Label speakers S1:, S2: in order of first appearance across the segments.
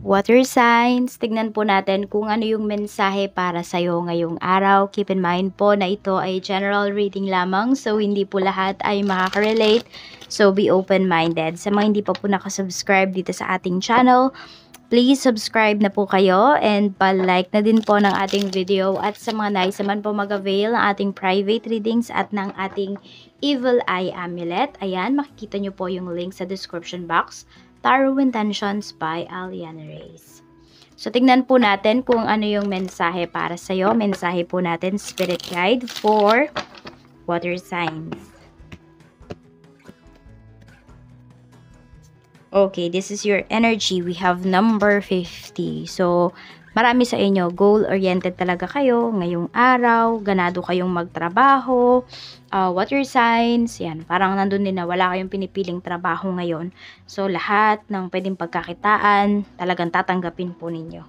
S1: Water signs, tignan po natin kung ano yung mensahe para sa'yo ngayong araw. Keep in mind po na ito ay general reading lamang, so hindi po lahat ay makaka-relate. So be open-minded. Sa mga hindi pa po nakasubscribe dito sa ating channel, please subscribe na po kayo and pa-like na din po ng ating video. At sa mga nais naman po mag-avail ng ating private readings at ng ating Evil Eye Amulet, ayan, makikita nyo po yung link sa description box. Tarot Intentions by Aliana Reyes. So, tignan po natin kung ano yung mensahe para sa'yo. Mensahe po natin, Spirit Guide for Water Signs. Okay, this is your energy. We have number 50. So, marami sa inyo, goal-oriented talaga kayo ngayong araw, ganado kayong magtrabaho, water signs, yan, parang nandun din na wala kayong pinipiling trabaho ngayon. So, lahat ng pwedeng pagkakitaan, talagang tatanggapin po ninyo.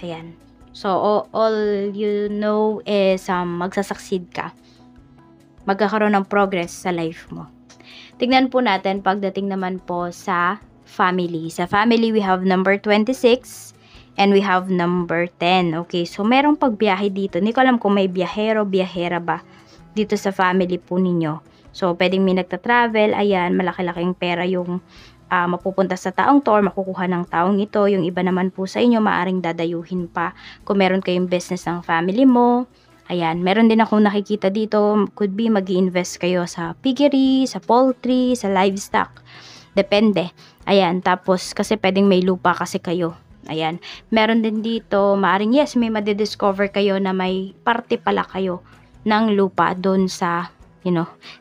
S1: Ayan. So, all you know is magsasucceed ka. Magkakaroon ng progress sa life mo. Tignan po natin pagdating naman po sa family. Sa family, we have number 26. And we have number 10. Okay, so merong pagbiyahe dito. Hindi ko alam kung may biyahero, biyahera ba dito sa family po ninyo. So, pwedeng may nagta-travel. Ayan, malaki-laking pera yung mapupunta sa taong to or makukuha ng taong ito. Yung iba naman po sa inyo, maaring dadayuhin pa kung meron kayong business ng family mo. Ayan, meron din akong nakikita dito. Could be mag-i-invest kayo sa piggery, sa poultry, sa livestock. Depende. Ayan, tapos kasi pwedeng may lupa kasi kayo. Ayan, meron din dito, maaring yes, may madidiscover kayo na may parte pala kayo ng lupa doon sa,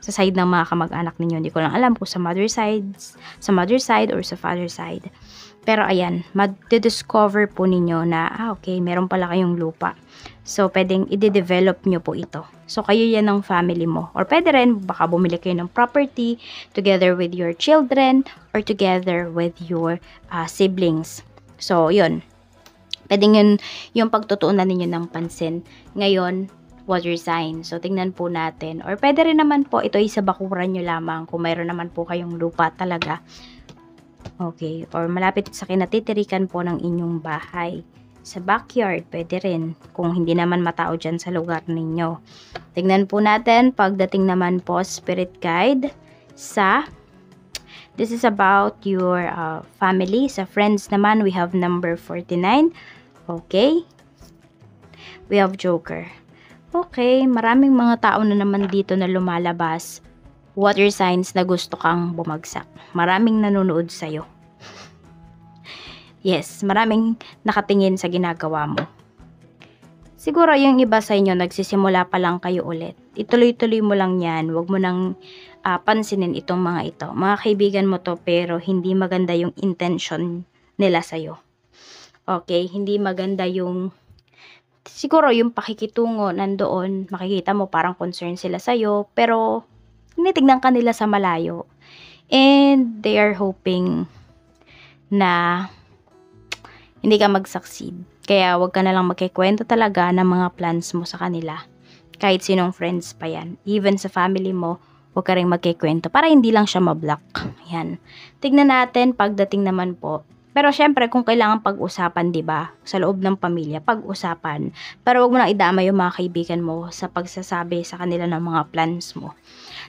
S1: sa side ng mga kamag-anak ninyo. Hindi ko lang alam kung sa mother side or sa father side. Pero ayan, madidiscover po ninyo na, okay, meron pala kayong lupa. So, pwedeng i-develop nyo po ito. So, kayo yan ng family mo. Or pwede rin, baka bumili kayo ng property together with your children or together with your siblings. So, yun. Pwedeng yun yung pagtutuunan ninyo ng pansin. Ngayon, water sign. So, tingnan po natin. Or pwede rin naman po, ito ay sa bakuran nyo lamang kung mayroon naman po kayong lupa talaga. Okay. Or malapit sa kinatitirikan po ng inyong bahay. Sa backyard, pwede rin. Kung hindi naman matao dyan sa lugar ninyo. Tingnan po natin, pagdating naman po, spirit guide sa... This is about your family. Sa friends naman, we have number 49. Okay. We have Joker. Okay, maraming mga tao na naman dito na lumalabas. Water signs na gusto kang bumagsak. Maraming nanonood sa'yo. Yes, maraming nakatingin sa ginagawa mo. Siguro yung iba sa inyo, nagsisimula pa lang kayo ulit. Ituloy-tuloy mo lang yan. Huwag mo nang pansinin itong mga ito. Mga kaibigan mo to pero hindi maganda yung intention nila sa'yo. Okay, hindi maganda yung... Siguro yung pakikitungo nandoon, makikita mo parang concern sila sa'yo pero tinitignan ka nila sa malayo. And they are hoping na hindi ka mag-succeed. Kaya wag ka na lang magkikwento talaga ng mga plans mo sa kanila. Kahit sinong friends pa yan. Even sa family mo, wag ka rin magkikwento para hindi lang siya mablock. Yan. Tignan natin pagdating naman po. Pero syempre kung kailangan pag-usapan, 'di ba? Sa loob ng pamilya, pag-usapan. Pero wag mo nang idama yung mga kaibigan mo sa pagsasabi sa kanila ng mga plans mo.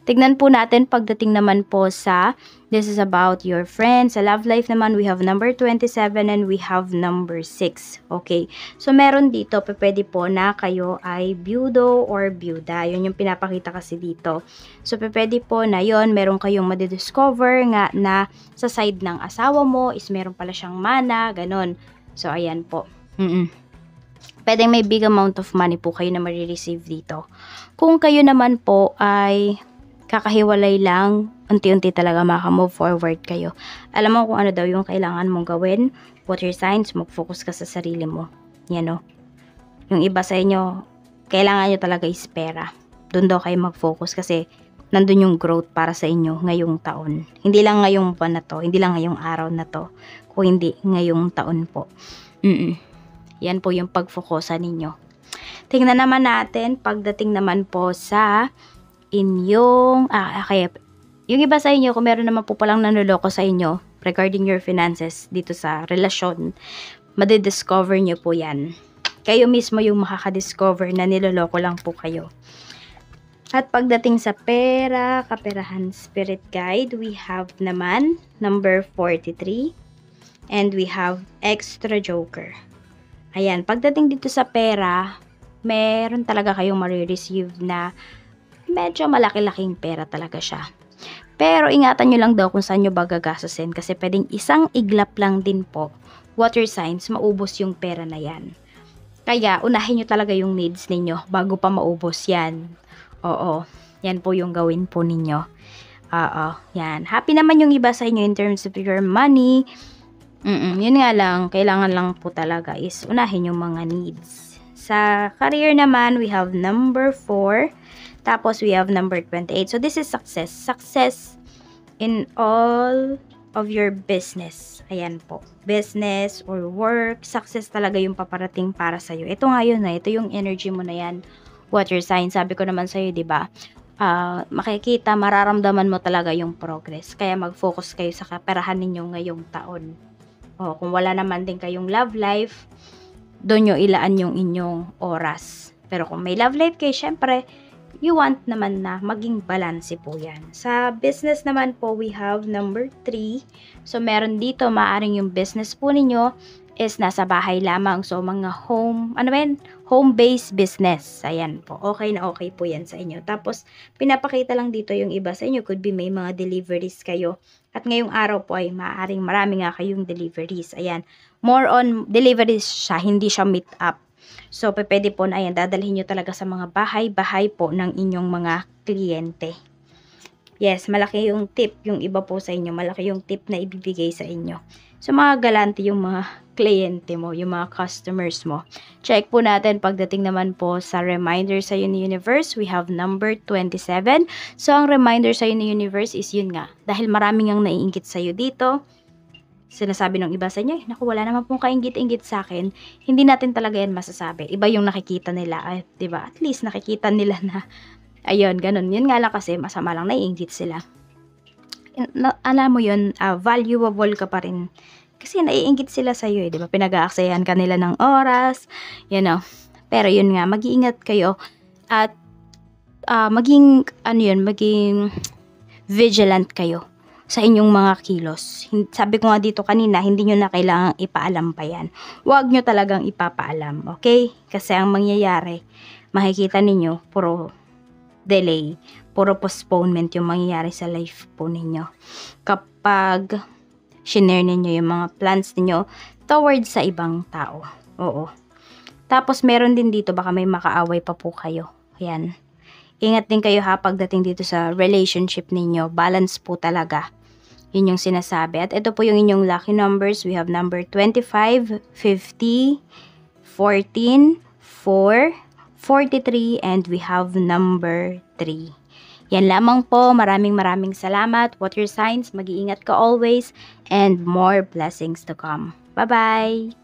S1: Tignan po natin pagdating naman po sa this is about your friends. Sa love life naman, we have number 27 and we have number 6. Okay. So, meron dito, pwede po na kayo ay byudo or byuda. Yun yung pinapakita kasi dito. So, pwede po na yon meron kayong madidiscover nga na sa side ng asawa mo is meron pala siyang mana, ganun. So, ayan po. Pwedeng may big amount of money po kayo na marireceive dito. Kung kayo naman po ay kakahiwalay lang, unti-unti talaga maka-move forward kayo. Alam mo kung ano daw yung kailangan mong gawin, water signs, mag-focus ka sa sarili mo. Yan o. Yung iba sa inyo, kailangan nyo talaga is pera. Doon daw kayo mag-focus kasi nandun yung growth para sa inyo ngayong taon. Hindi lang ngayong buwan na to, hindi lang ngayong araw na to, kung hindi ngayong taon po. Yan po yung pag-focusan ninyo. Tingnan naman natin, pagdating naman po sa inyong, kaya, yung iba sa inyo, kung meron naman po palang nanuloko sa inyo, regarding your finances dito sa relasyon, madidiscover nyo po yan. Kayo mismo yung makakadiscover na niloloko lang po kayo. At pagdating sa pera, kaperahan, spirit guide, we have naman number 43 and we have extra joker. Ayan, pagdating dito sa pera, meron talaga kayong marireceive na medyo malaki-laking pera talaga siya. Pero ingatan nyo lang daw kung saan nyo ba gagastusin kasi pwedeng isang iglap lang din po, water signs, maubos yung pera na yan. Kaya, unahin nyo talaga yung needs ninyo bago pa maubos yan. Oo, yan po yung gawin po ninyo. Oo, yan. Happy naman yung iba sa inyo in terms of your money. Yun nga lang, kailangan lang po talaga is unahin yung mga needs. Sa career naman, we have number 4. Tapos, we have number 28. So, this is success. Success in all of your business. Ayan po. Business or work, success talaga yung paparating para sa'yo. Ito nga yun na. Ito yung energy mo na yan. Water sign. Sabi ko naman sa'yo, diba? Makikita, mararamdaman mo talaga yung progress. Kaya mag-focus kayo sa kaperahan ninyo ngayong taon. Kung wala naman din kayong love life, doon nyo ilaan yung inyong oras. Pero kung may love life kayo, syempre, you want naman na maging balance po yan. Sa business naman po, we have number 3. So, meron dito, maaring yung business po ninyo is nasa bahay lamang. So, mga home-based business. Ayan po. Okay na okay po yan sa inyo. Tapos, pinapakita lang dito yung iba sa inyo. Could be may mga deliveries kayo. At ngayong araw po ay maaring marami nga kayong deliveries. Ayan. More on deliveries siya, hindi siya meet up. So, pwede po na ayan, dadalhin nyo talaga sa mga bahay po ng inyong mga kliyente. Yes, malaki yung tip, yung iba po sa inyo, malaki yung tip na ibibigay sa inyo. So, mga galante yung mga kliyente mo, yung mga customers mo. Check po natin pagdating naman po sa reminder sa ni universe, we have number 27. So, ang reminder sa ni universe is yun nga, dahil maraming ang naiinggit sa'yo dito, sinasabi ng iba sa inyo, naku, wala naman pong kainggit-inggit sa akin, hindi natin talaga yan masasabi. Iba yung nakikita nila, ay, diba? At least nakikita nila na, ayun, ganun. Yun nga lang kasi, masama lang, naiinggit sila. Alam mo yun, valuable ka pa rin. Kasi naiinggit sila sa'yo, diba? Pinag-aaksayahan ka nila ng oras, you know. Pero yun nga, mag-iingat kayo. At, maging vigilant kayo sa inyong mga kilos. Sabi ko nga dito kanina, hindi nyo na kailangang ipaalam pa yan. Huwag nyo talagang ipapaalam, okay? Kasi ang mangyayari, makikita ninyo, puro delay, puro postponement yung mangyayari sa life po ninyo. Kapag shinare ninyo yung mga plans ninyo towards sa ibang tao. Oo. Tapos meron din dito, baka may makaaway pa po kayo. Ayan. Ingat din kayo ha pagdating dito sa relationship ninyo. Balance po talaga. Yun yung sinasabi. At ito po yung inyong lucky numbers. We have number 25, 50, 14, 4, 43, and we have number 3. Yan lamang po. Maraming salamat. Water signs, mag-iingat ka always, and more blessings to come. Bye-bye!